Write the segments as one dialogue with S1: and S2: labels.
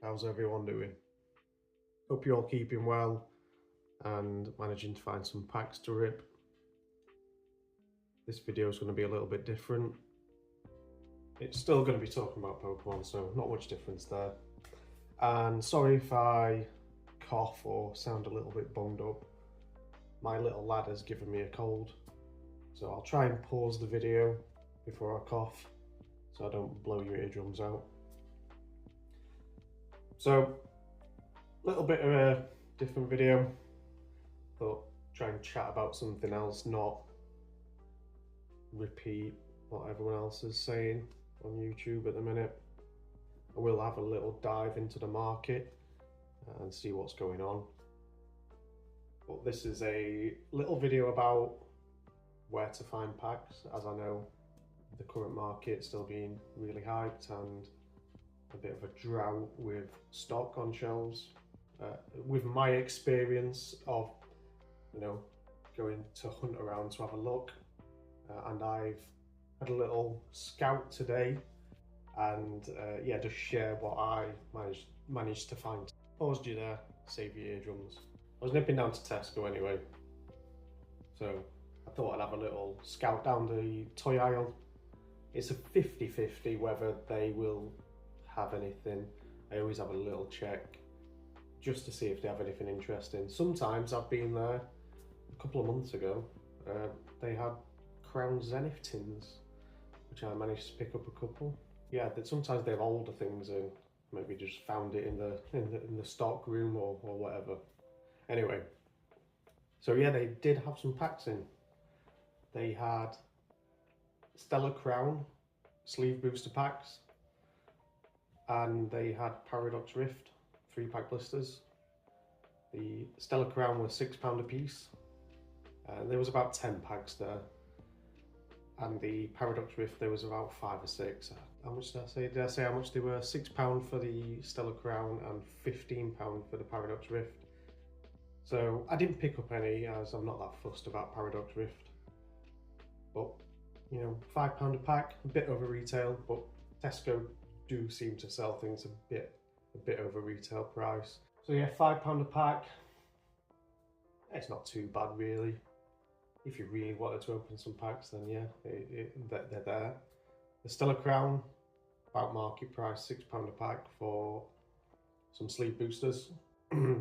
S1: How's everyone doing? Hope you're all keeping well and managing to find some packs to rip. This video is going to be a little bit different. It's still going to be talking about Pokemon, so not much difference there. And sorry if I cough or sound a little bit bunged up. My little lad has given me a cold, so I'll try and pause the video before I cough so I don't blow your eardrums out. So, a little bit of a different video. Thought try and chat about something else, not repeat what everyone else is saying on YouTube at the minute. I will have a little dive into the market and see what's going on. But this is a little video about where to find packs, as I know the current market still being really hyped and a bit of a drought with stock on shelves. With my experience of, going to hunt around to have a look, and I've had a little scout today, and just share what I managed to find. Paused you there, save your eardrums. I was nipping down to Tesco anyway, so I thought I'd have a little scout down the toy aisle. It's a 50-50 whether they will have anything. I always have a little check just to see if they have anything interesting. Sometimes I've been there a couple of months ago. They had Crown Zenith tins, which I managed to pick up a couple. Yeah, sometimes they have older things in. Maybe just found it in the stock room or whatever. Anyway, so yeah, they did have some packs in. They had Stellar Crown sleeve booster packs, and they had Paradox Rift 3-pack blisters. The Stellar Crown was £6 a piece, and there was about 10 packs there. And the Paradox Rift, there was about 5 or 6. How much did I say? Did I say how much they were? £6 for the Stellar Crown and £15 for the Paradox Rift. So I didn't pick up any, as I'm not that fussed about Paradox Rift. But, £5 a pack, a bit over retail, but Tesco do seem to sell things a bit over retail price. So yeah, £5 a pack. It's not too bad really. If you really wanted to open some packs, then yeah, they're there. The Stellar Crown, about market price, £6 a pack for some sleeve boosters.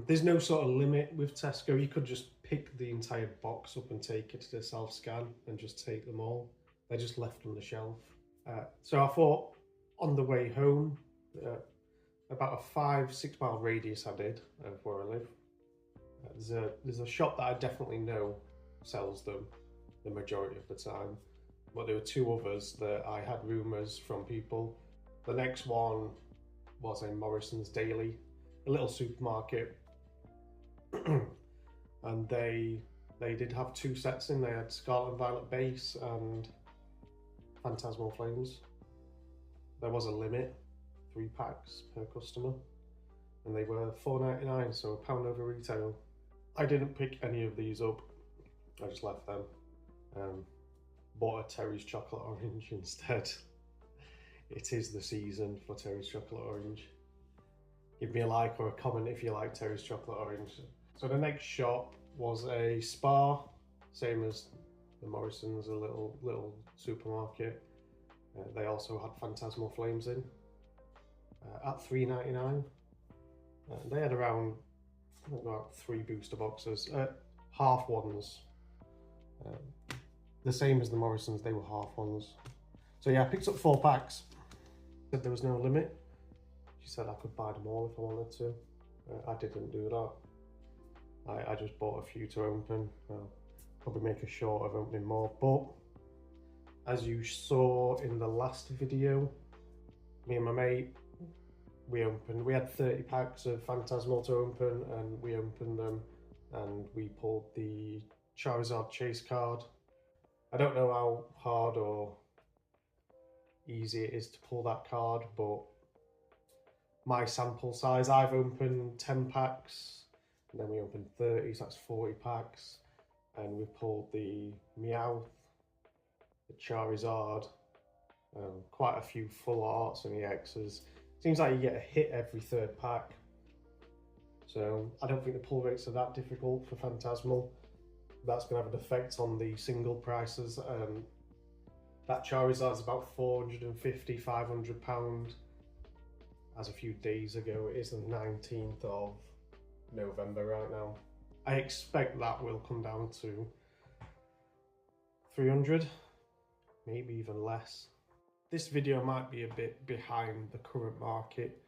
S1: There's no sort of limit with Tesco. You could just pick the entire box up and take it to the self-scan and just take them all. They're just left on the shelf. So I thought on the way home, about a 5-6 mile radius I did of where I live. There's a shop that I definitely know sells them the majority of the time, but there were 2 others that I had rumours from people. The next one was a Morrison's Daily, a little supermarket, and they did have 2 sets in. They had Scarlet and Violet base and Phantasmal Flames. There was a limit, 3 packs per customer, and they were £4.99, so £1 over retail. I didn't pick any of these up, I just left them. Bought a Terry's Chocolate Orange instead. It is the season for Terry's Chocolate Orange. Give me a like or a comment if you like Terry's Chocolate Orange. So the next shop was a Spar, same as the Morrison's, a little supermarket. They also had Phantasmal Flames in at £3.99. They had around about 3 booster boxes, half ones. The same as the Morrison's, they were half ones. So yeah, I picked up 4 packs. Said there was no limit. She said I could buy them all if I wanted to. I didn't do that. I just bought a few to open. I'll probably make a short of opening more, but as you saw in the last video, me and my mate, we had 30 packs of Phantasmal to open, and we opened them and we pulled the Charizard chase card. I don't know how hard or easy it is to pull that card, but my sample size, I've opened 10 packs, and then we opened 30, so that's 40 packs, and we pulled the Meowth, the Charizard, quite a few full arts and EXs, Seems like you get a hit every third pack. So I don't think the pull rates are that difficult for Phantasmal. That's going to have an effect on the single prices. That Charizard's about £450, £500 as a few days ago. It is the 19th of November right now. I expect that will come down to 300, maybe even less. This video might be a bit behind the current market.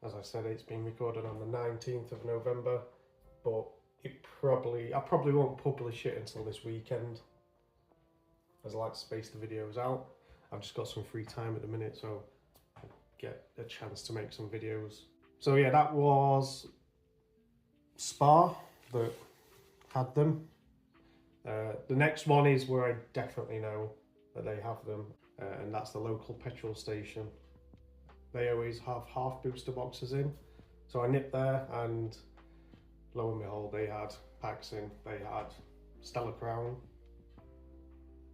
S1: As I said, it's been recorded on the 19th of November, but I probably won't publish it until this weekend, as I like to space the videos out. I've just got some free time at the minute, so I get a chance to make some videos. So yeah, that was Spa that had them. The next one is where I definitely know that they have them, and that's the local petrol station. They always have half booster boxes in, so I nipped there and lo and behold, they had packs in. They had Stellar Crown,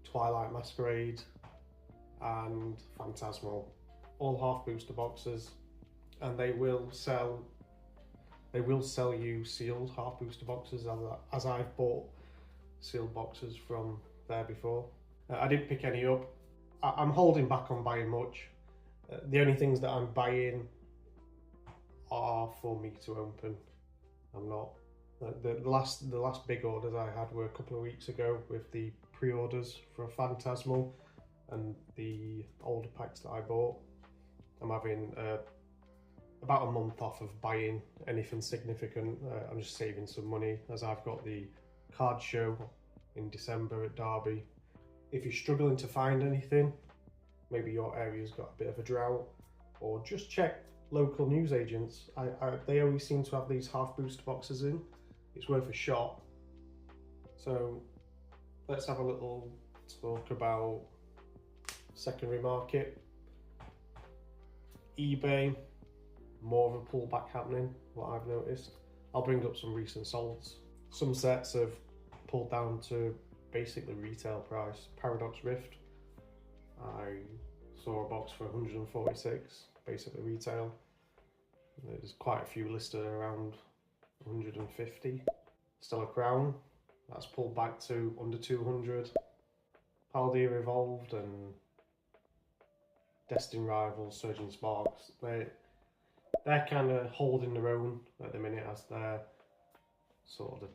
S1: Twilight Masquerade and Phantasmal, all half booster boxes, and they will sell you sealed half booster boxes, as I've bought sealed boxes from there before. I didn't pick any up. I'm holding back on buying much. The only things that I'm buying are for me to open. I'm not. The last big orders I had were a couple of weeks ago with the pre-orders for Phantasmal and the older packs that I bought. I'm having about a month off of buying anything significant. I'm just saving some money as I've got the card show in December at Derby. If you're struggling to find anything, maybe your area's got a bit of a drought, or just check local news agents. They always seem to have these half booster boxes in. It's worth a shot. So let's have a little talk about secondary market. eBay, more of a pullback happening, what I've noticed. I'll bring up some recent solds. Some sets have pulled down to basically retail price. Paradox Rift, I saw a box for 146, basically retail. There's quite a few listed around 150. Stellar Crown, that's pulled back to under 200. Paldea Evolved and Destined Rivals, Surging Sparks, they're kind of holding their own at the minute as they're sort of the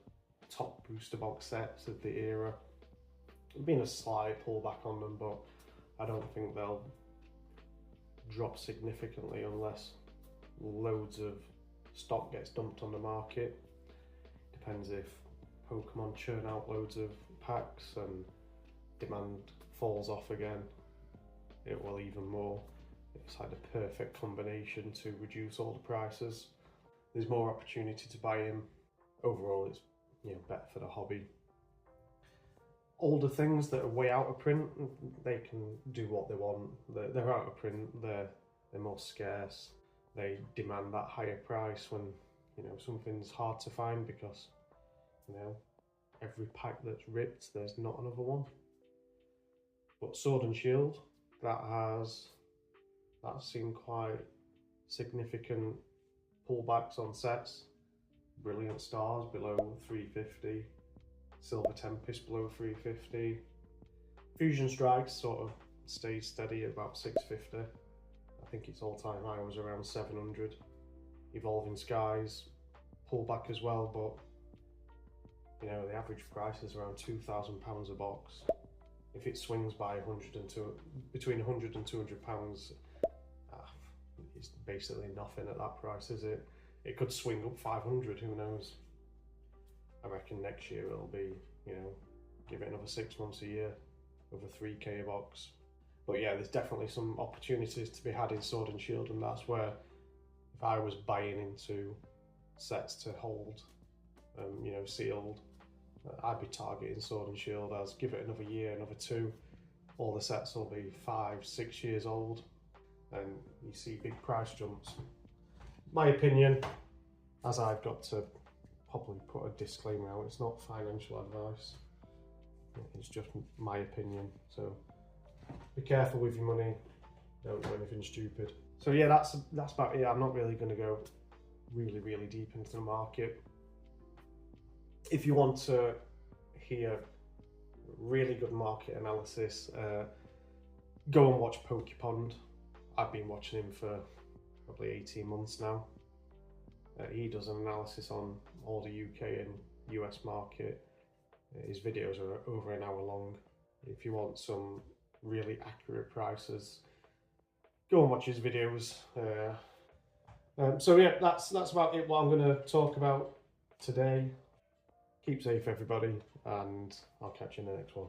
S1: top booster box sets of the era. There's been a slight pullback on them, but I don't think they'll drop significantly unless loads of stock gets dumped on the market. Depends if Pokémon churn out loads of packs and demand falls off again, it will even more. It's like the perfect combination to reduce all the prices. There's more opportunity to buy in. Overall, it's better for the hobby. Older things that are way out of print, they can do what they want. They're out of print. They're more scarce. They demand that higher price when something's hard to find, because every pack that's ripped, there's not another one. But Sword and Shield, that's seen quite significant pullbacks on sets. Brilliant Stars below 350, Silver Tempest below 350. Fusion Strikes sort of stayed steady at about 650. I think its all-time high was around 700. Evolving Skies pulled back as well, but the average price is around £2,000 a box. If it swings by between 100 and 200 pounds, it's basically nothing at that price, is it? It could swing up 500, who knows? I reckon next year it'll be, give it another 6 months a year, over 3k a box. But yeah, there's definitely some opportunities to be had in Sword and Shield, and that's where, if I was buying into sets to hold, sealed, I'd be targeting Sword and Shield. As give it another year, another 2, all the sets will be 5, 6 years old, and you see big price jumps. My opinion, as I've got to probably put a disclaimer out, it's not financial advice, it's just my opinion, so be careful with your money, don't do anything stupid. So yeah, that's about it. I'm not really going to go really deep into the market. If you want to hear really good market analysis, go and watch Pokémon. I've been watching him for probably 18 months now. He does an analysis on all the UK and US market. His videos are over an hour long. If you want some really accurate prices, go and watch his videos. So yeah, that's about it. What I'm going to talk about today. Keep safe, everybody, and I'll catch you in the next one.